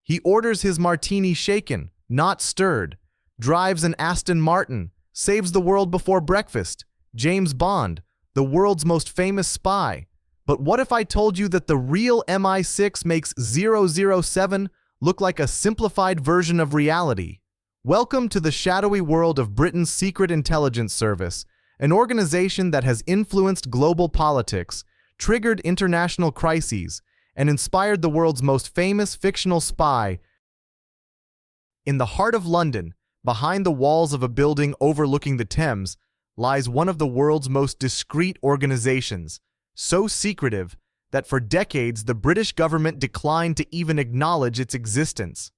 He orders his martini shaken, not stirred, drives an Aston Martin, saves the world before breakfast. James Bond, the world's most famous spy. But what if I told you that the real MI6 makes 007 look like a simplified version of reality? Welcome to the shadowy world of Britain's Secret Intelligence Service, an organization that has influenced global politics, triggered international crises, and inspired the world's most famous fictional spy. In the heart of London, behind the walls of a building overlooking the Thames, lies one of the world's most discreet organizations, so secretive that for decades the British government declined to even acknowledge its existence.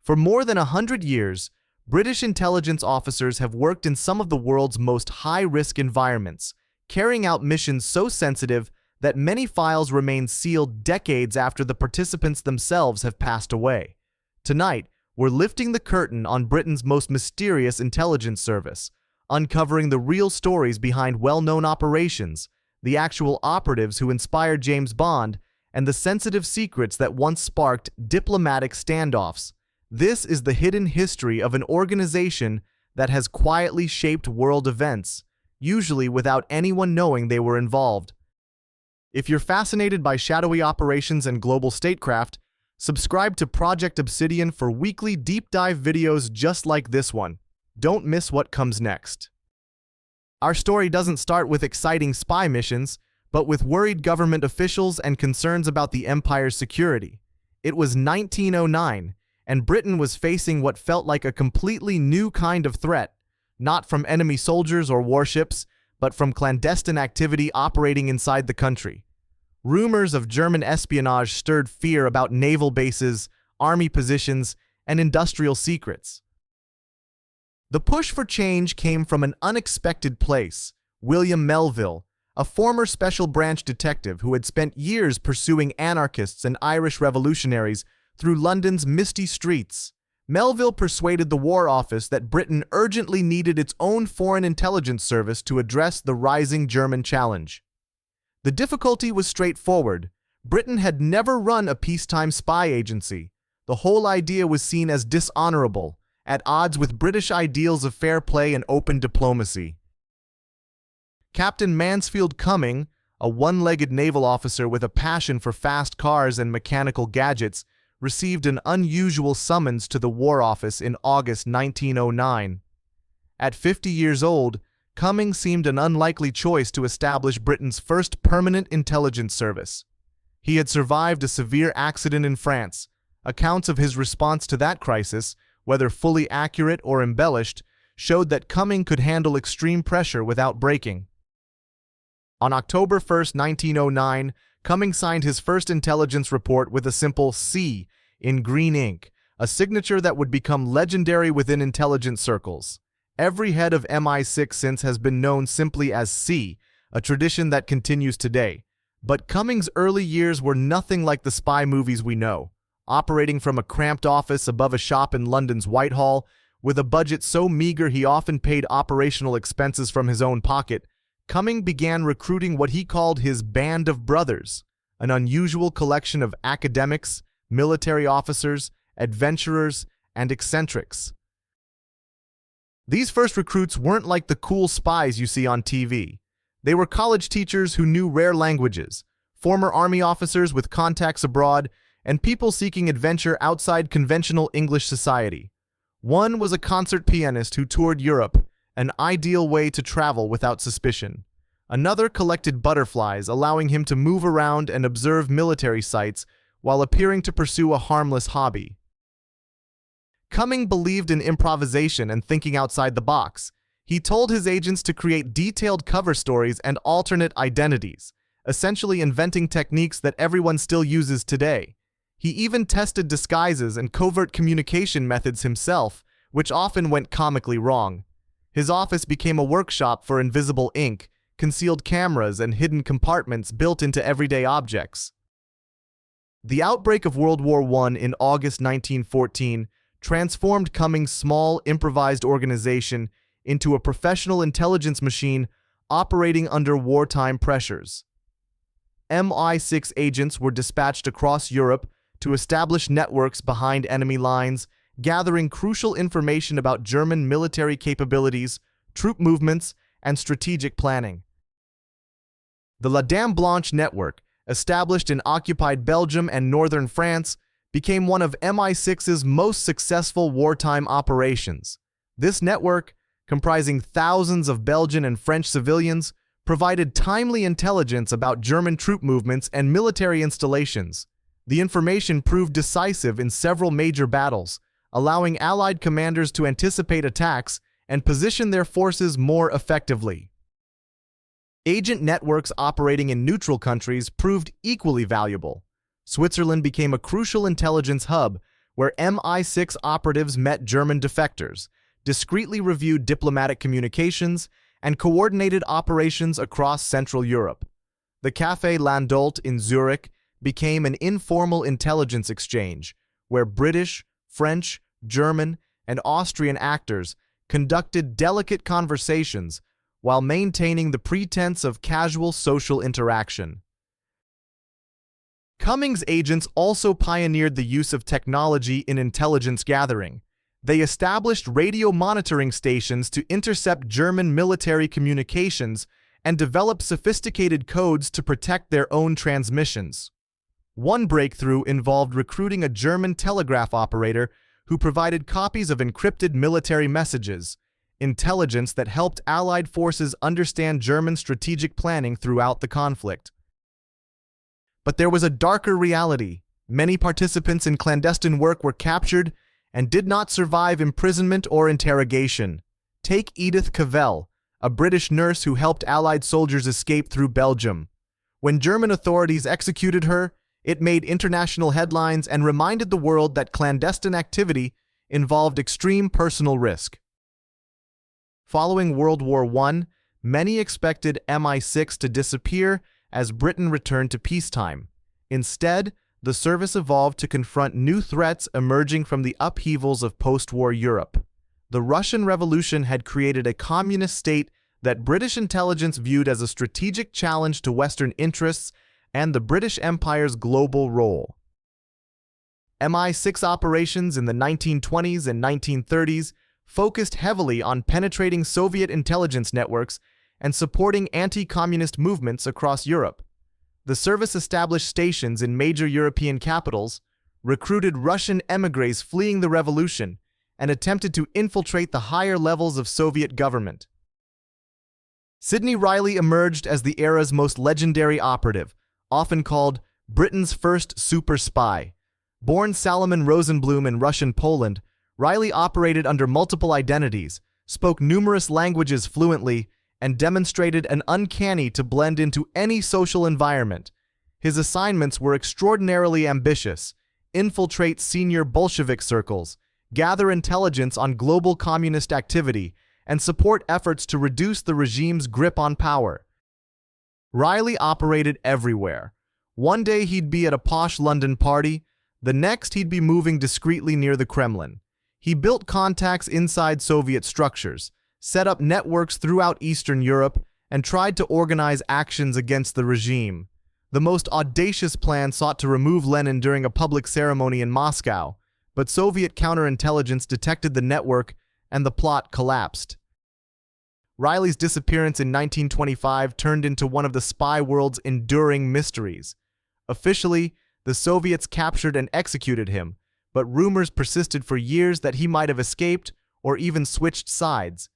For more than 100 years, British intelligence officers have worked in some of the world's most high-risk environments, carrying out missions so sensitive that many files remain sealed decades after the participants themselves have passed away. Tonight, we're lifting the curtain on Britain's most mysterious intelligence service, uncovering the real stories behind well-known operations, the actual operatives who inspired James Bond, and the sensitive secrets that once sparked diplomatic standoffs. This is the hidden history of an organization that has quietly shaped world events, usually without anyone knowing they were involved. If you're fascinated by shadowy operations and global statecraft, subscribe to Project Obsidian for weekly deep dive videos just like this one. Don't miss what comes next. Our story doesn't start with exciting spy missions, but with worried government officials and concerns about the Empire's security. It was 1909, and Britain was facing what felt like a completely new kind of threat, not from enemy soldiers or warships, but from clandestine activity operating inside the country. Rumors of German espionage stirred fear about naval bases, army positions, and industrial secrets. The push for change came from an unexpected place: William Melville, a former special branch detective who had spent years pursuing anarchists and Irish revolutionaries through London's misty streets. Melville persuaded the War Office that Britain urgently needed its own foreign intelligence service to address the rising German challenge. The difficulty was straightforward. Britain had never run a peacetime spy agency. The whole idea was seen as dishonorable, at odds with British ideals of fair play and open diplomacy. Captain Mansfield Cumming, a one-legged naval officer with a passion for fast cars and mechanical gadgets, received an unusual summons to the War Office in August 1909. At 50 years old, Cumming seemed an unlikely choice to establish Britain's first permanent intelligence service. He had survived a severe accident in France. Accounts of his response to that crisis, whether fully accurate or embellished, showed that Cumming could handle extreme pressure without breaking. On October 1, 1909, Cumming signed his first intelligence report with a simple C in green ink, a signature that would become legendary within intelligence circles. Every head of MI6 since has been known simply as C, a tradition that continues today. But Cumming's early years were nothing like the spy movies we know. Operating from a cramped office above a shop in London's Whitehall, with a budget so meager he often paid operational expenses from his own pocket, Cumming began recruiting what he called his band of brothers, an unusual collection of academics, military officers, adventurers, and eccentrics. These first recruits weren't like the cool spies you see on TV. They were college teachers who knew rare languages, former army officers with contacts abroad, and people seeking adventure outside conventional English society. One was a concert pianist who toured Europe, an ideal way to travel without suspicion. Another collected butterflies, allowing him to move around and observe military sites while appearing to pursue a harmless hobby. Cumming believed in improvisation and thinking outside the box. He told his agents to create detailed cover stories and alternate identities, essentially inventing techniques that everyone still uses today. He even tested disguises and covert communication methods himself, which often went comically wrong. His office became a workshop for invisible ink, concealed cameras, and hidden compartments built into everyday objects. The outbreak of World War I in August 1914 transformed Cumming's small, improvised organization into a professional intelligence machine operating under wartime pressures. MI6 agents were dispatched across Europe to establish networks behind enemy lines, gathering crucial information about German military capabilities, troop movements, and strategic planning. The La Dame Blanche network, established in occupied Belgium and northern France, became one of MI6's most successful wartime operations. This network, comprising thousands of Belgian and French civilians, provided timely intelligence about German troop movements and military installations. The information proved decisive in several major battles, allowing Allied commanders to anticipate attacks and position their forces more effectively. Agent networks operating in neutral countries proved equally valuable. Switzerland became a crucial intelligence hub where MI6 operatives met German defectors, discreetly reviewed diplomatic communications, and coordinated operations across Central Europe. The Café Landolt in Zurich became an informal intelligence exchange where British, French, German, and Austrian actors conducted delicate conversations while maintaining the pretense of casual social interaction. Cummings agents also pioneered the use of technology in intelligence gathering. They established radio monitoring stations to intercept German military communications and developed sophisticated codes to protect their own transmissions. One breakthrough involved recruiting a German telegraph operator who provided copies of encrypted military messages, intelligence that helped Allied forces understand German strategic planning throughout the conflict. But there was a darker reality. Many participants in clandestine work were captured and did not survive imprisonment or interrogation. Take Edith Cavell, a British nurse who helped Allied soldiers escape through Belgium. When German authorities executed her, it made international headlines and reminded the world that clandestine activity involved extreme personal risk. Following World War I, many expected MI6 to disappear as Britain returned to peacetime. Instead, the service evolved to confront new threats emerging from the upheavals of post-war Europe. The Russian Revolution had created a communist state that British intelligence viewed as a strategic challenge to Western interests and the British Empire's global role. MI6 operations in the 1920s and 1930s focused heavily on penetrating Soviet intelligence networks and supporting anti-communist movements across Europe. The service established stations in major European capitals, recruited Russian émigrés fleeing the revolution, and attempted to infiltrate the higher levels of Soviet government. Sidney Reilly emerged as the era's most legendary operative, often called Britain's first super spy. Born Salomon Rosenblum in Russian Poland, Reilly operated under multiple identities, spoke numerous languages fluently, and demonstrated an uncanny to blend into any social environment. His assignments were extraordinarily ambitious: infiltrate senior Bolshevik circles, gather intelligence on global communist activity, and support efforts to reduce the regime's grip on power. Reilly operated everywhere. One day he'd be at a posh London party, the next he'd be moving discreetly near the Kremlin. He built contacts inside Soviet structures, set up networks throughout Eastern Europe, and tried to organize actions against the regime. The most audacious plan sought to remove Lenin during a public ceremony in Moscow, but Soviet counterintelligence detected the network and the plot collapsed. Reilly's disappearance in 1925 turned into one of the spy world's enduring mysteries. Officially, the Soviets captured and executed him, but rumors persisted for years that he might have escaped or even switched sides.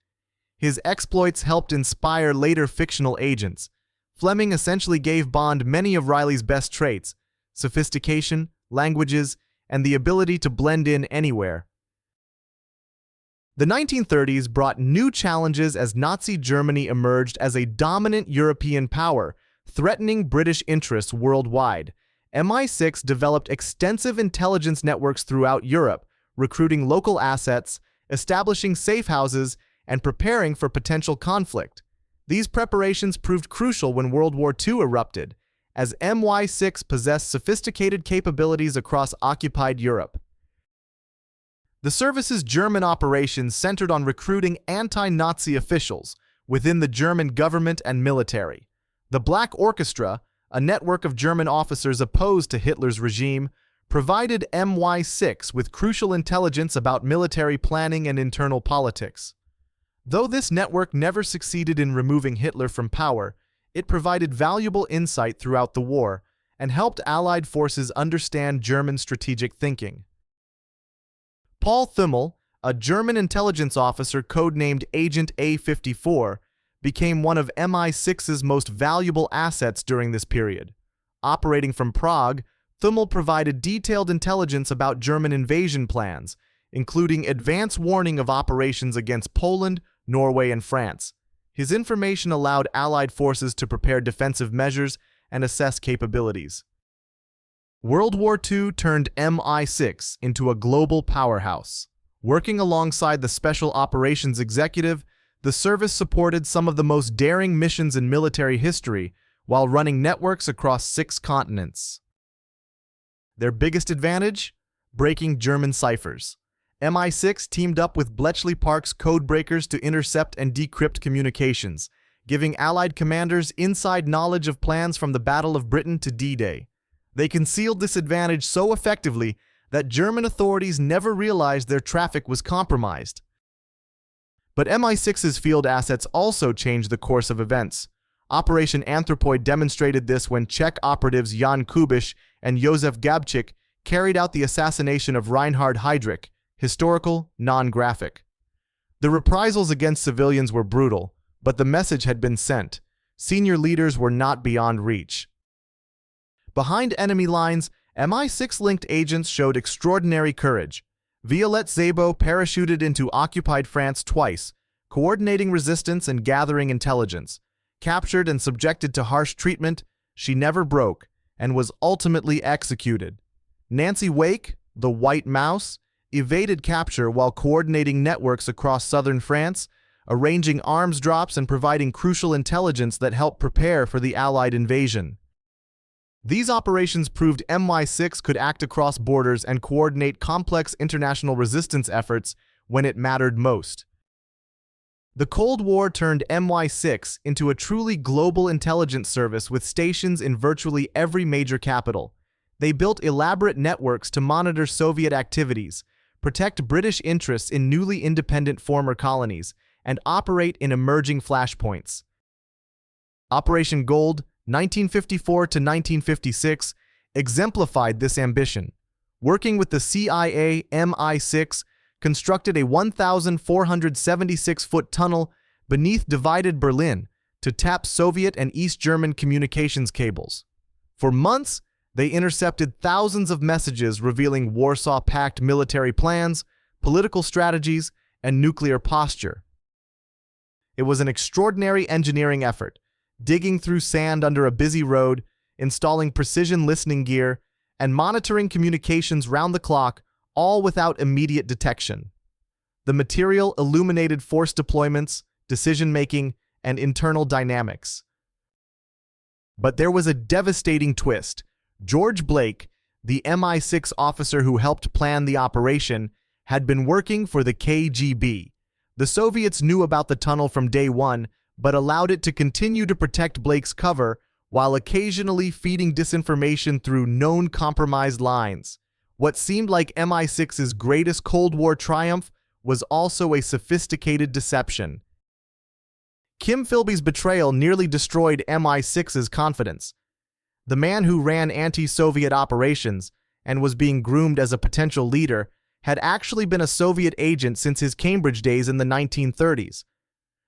His exploits helped inspire later fictional agents. Fleming essentially gave Bond many of Reilly's best traits: sophistication, languages, and the ability to blend in anywhere. The 1930s brought new challenges as Nazi Germany emerged as a dominant European power, threatening British interests worldwide. MI6 developed extensive intelligence networks throughout Europe, recruiting local assets, establishing safe houses, and preparing for potential conflict. These preparations proved crucial when World War II erupted, as MI6 possessed sophisticated capabilities across occupied Europe. The service's German operations centered on recruiting anti-Nazi officials within the German government and military. The Black Orchestra, a network of German officers opposed to Hitler's regime, provided MI6 with crucial intelligence about military planning and internal politics. Though this network never succeeded in removing Hitler from power, it provided valuable insight throughout the war and helped Allied forces understand German strategic thinking. Paul Thümmel, a German intelligence officer codenamed Agent A54, became one of MI6's most valuable assets during this period. Operating from Prague, Thümmel provided detailed intelligence about German invasion plans, including advance warning of operations against Poland, Norway, and France. His information allowed Allied forces to prepare defensive measures and assess capabilities. World War II turned MI6 into a global powerhouse. Working alongside the Special Operations Executive, the service supported some of the most daring missions in military history while running networks across 6 continents. Their biggest advantage? Breaking German ciphers. MI6 teamed up with Bletchley Park's codebreakers to intercept and decrypt communications, giving Allied commanders inside knowledge of plans from the Battle of Britain to D-Day. They concealed this advantage so effectively that German authorities never realized their traffic was compromised. But MI6's field assets also changed the course of events. Operation Anthropoid demonstrated this when Czech operatives Jan Kubiš and Josef Gabčík carried out the assassination of Reinhard Heydrich, historical, non-graphic. The reprisals against civilians were brutal, but the message had been sent. Senior leaders were not beyond reach. Behind enemy lines, MI6-linked agents showed extraordinary courage. Violette Szabo parachuted into occupied France twice, coordinating resistance and gathering intelligence. Captured and subjected to harsh treatment, she never broke and was ultimately executed. Nancy Wake, the White Mouse, evaded capture while coordinating networks across southern France, arranging arms drops and providing crucial intelligence that helped prepare for the Allied invasion. These operations proved MI6 could act across borders and coordinate complex international resistance efforts when it mattered most. The Cold War turned MI6 into a truly global intelligence service with stations in virtually every major capital. They built elaborate networks to monitor Soviet activities, protect British interests in newly independent former colonies, and operate in emerging flashpoints. Operation Gold, 1954 to 1956, exemplified this ambition. Working with the CIA, MI6 constructed a 1,476-foot tunnel beneath divided Berlin to tap Soviet and East German communications cables. For months, they intercepted thousands of messages revealing Warsaw Pact military plans, political strategies, and nuclear posture. It was an extraordinary engineering effort, digging through sand under a busy road, installing precision listening gear, and monitoring communications round the clock, all without immediate detection. The material illuminated force deployments, decision-making, and internal dynamics. But there was a devastating twist. George Blake, the MI6 officer who helped plan the operation, had been working for the KGB. The Soviets knew about the tunnel from day one, but allowed it to continue to protect Blake's cover while occasionally feeding disinformation through known compromised lines. What seemed like MI6's greatest Cold War triumph was also a sophisticated deception. Kim Philby's betrayal nearly destroyed MI6's confidence. The man who ran anti-Soviet operations and was being groomed as a potential leader had actually been a Soviet agent since his Cambridge days in the 1930s.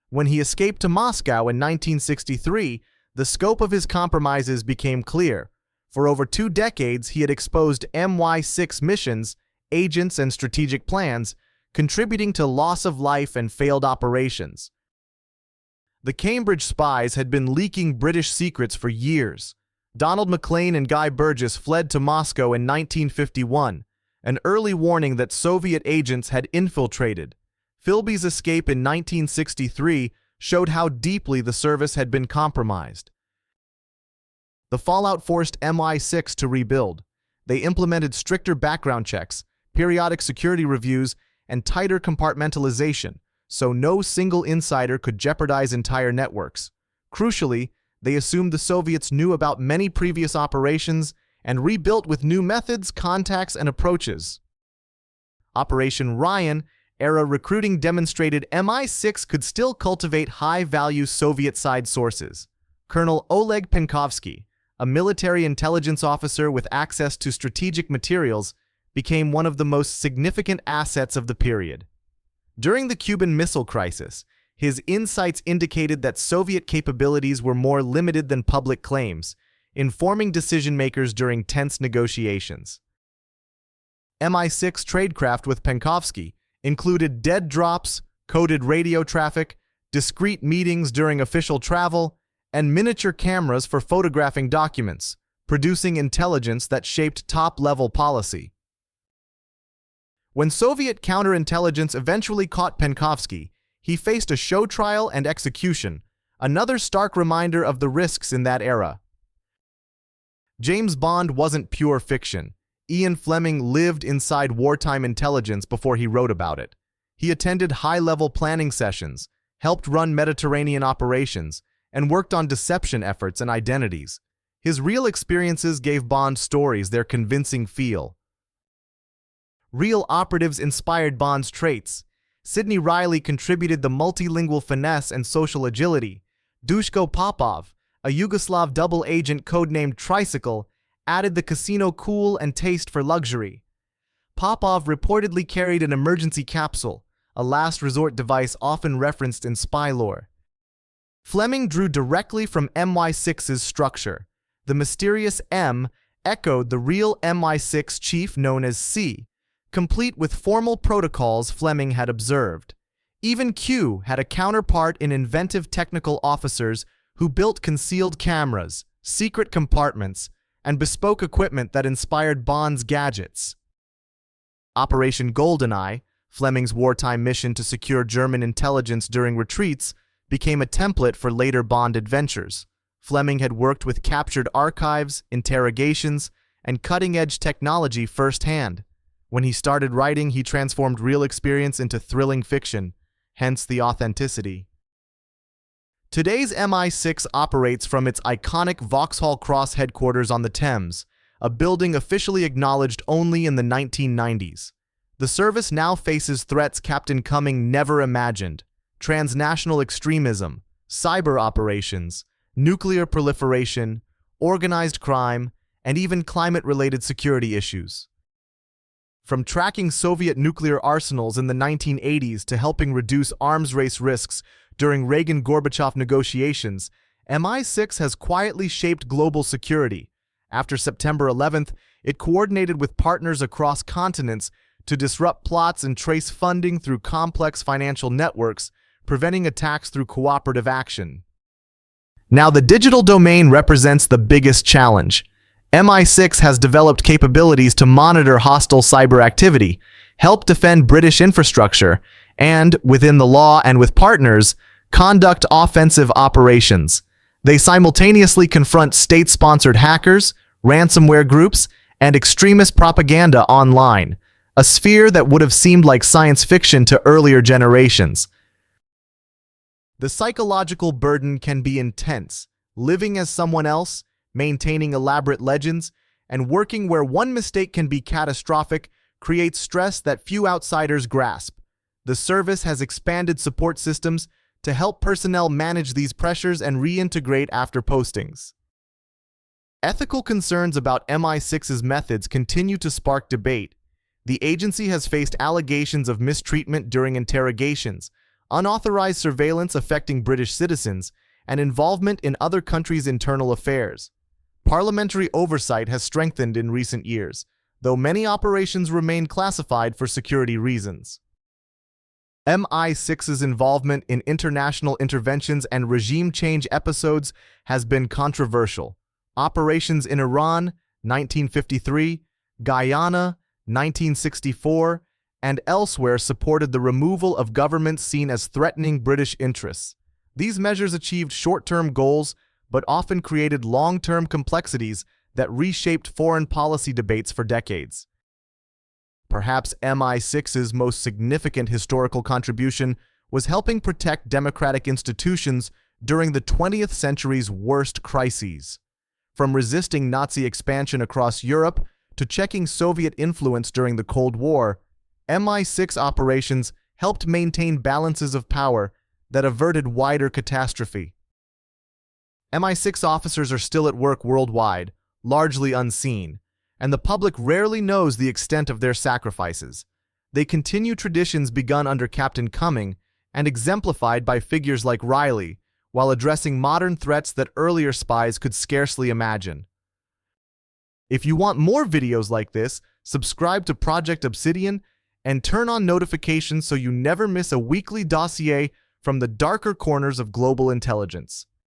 When he escaped to Moscow in 1963, the scope of his compromises became clear. For over 2 decades, he had exposed MI6 missions, agents, and strategic plans, contributing to loss of life and failed operations. The Cambridge spies had been leaking British secrets for years. Donald Maclean and Guy Burgess fled to Moscow in 1951, an early warning that Soviet agents had infiltrated. Philby's escape in 1963 showed how deeply the service had been compromised. The fallout forced MI6 to rebuild. They implemented stricter background checks, periodic security reviews, and tighter compartmentalization, so no single insider could jeopardize entire networks. Crucially, they assumed the Soviets knew about many previous operations and rebuilt with new methods, contacts, and approaches. Operation Ryan-era recruiting demonstrated MI6 could still cultivate high-value Soviet-side sources. Colonel Oleg Penkovsky, a military intelligence officer with access to strategic materials, became one of the most significant assets of the period. During the Cuban Missile Crisis, his insights indicated that Soviet capabilities were more limited than public claims, informing decision-makers during tense negotiations. MI6 tradecraft with Penkovsky included dead drops, coded radio traffic, discreet meetings during official travel, and miniature cameras for photographing documents, producing intelligence that shaped top-level policy. When Soviet counterintelligence eventually caught Penkovsky, he faced a show trial and execution, another stark reminder of the risks in that era. James Bond wasn't pure fiction. Ian Fleming lived inside wartime intelligence before he wrote about it. He attended high-level planning sessions, helped run Mediterranean operations, and worked on deception efforts and identities. His real experiences gave Bond stories their convincing feel. Real operatives inspired Bond's traits. Sidney Riley contributed the multilingual finesse and social agility. Duško Popov, a Yugoslav double agent codenamed Tricycle, added the casino cool and taste for luxury. Popov reportedly carried an emergency capsule, a last resort device often referenced in spy lore. Fleming drew directly from MI6's structure. The mysterious M echoed the real MI6 chief known as C, complete with formal protocols Fleming had observed. Even Q had a counterpart in inventive technical officers who built concealed cameras, secret compartments, and bespoke equipment that inspired Bond's gadgets. Operation GoldenEye, Fleming's wartime mission to secure German intelligence during retreats, became a template for later Bond adventures. Fleming had worked with captured archives, interrogations, and cutting-edge technology firsthand. When he started writing, he transformed real experience into thrilling fiction, hence the authenticity. Today's MI6 operates from its iconic Vauxhall Cross headquarters on the Thames, a building officially acknowledged only in the 1990s. The service now faces threats Captain Cumming never imagined: transnational extremism, cyber operations, nuclear proliferation, organized crime, and even climate-related security issues. From tracking Soviet nuclear arsenals in the 1980s to helping reduce arms race risks during Reagan-Gorbachev negotiations, MI6 has quietly shaped global security. After September 11th, it coordinated with partners across continents to disrupt plots and trace funding through complex financial networks, preventing attacks through cooperative action. Now, the digital domain represents the biggest challenge. MI6 has developed capabilities to monitor hostile cyber activity, help defend British infrastructure, and, within the law and with partners, conduct offensive operations. They simultaneously confront state-sponsored hackers, ransomware groups, and extremist propaganda online, a sphere that would have seemed like science fiction to earlier generations. The psychological burden can be intense. Living as someone else, maintaining elaborate legends, and working where one mistake can be catastrophic creates stress that few outsiders grasp. The service has expanded support systems to help personnel manage these pressures and reintegrate after postings. Ethical concerns about MI6's methods continue to spark debate. The agency has faced allegations of mistreatment during interrogations, unauthorized surveillance affecting British citizens, and involvement in other countries' internal affairs. Parliamentary oversight has strengthened in recent years, though many operations remain classified for security reasons. MI6's involvement in international interventions and regime change episodes has been controversial. Operations in Iran, 1953, Guyana, 1964, and elsewhere supported the removal of governments seen as threatening British interests. These measures achieved short-term goals, but often created long-term complexities that reshaped foreign policy debates for decades. Perhaps MI6's most significant historical contribution was helping protect democratic institutions during the 20th century's worst crises. From resisting Nazi expansion across Europe to checking Soviet influence during the Cold War, MI6 operations helped maintain balances of power that averted wider catastrophe. MI6 officers are still at work worldwide, largely unseen, and the public rarely knows the extent of their sacrifices. They continue traditions begun under Captain Cumming and exemplified by figures like Riley, while addressing modern threats that earlier spies could scarcely imagine. If you want more videos like this, subscribe to Project Obsidian and turn on notifications so you never miss a weekly dossier from the darker corners of global intelligence.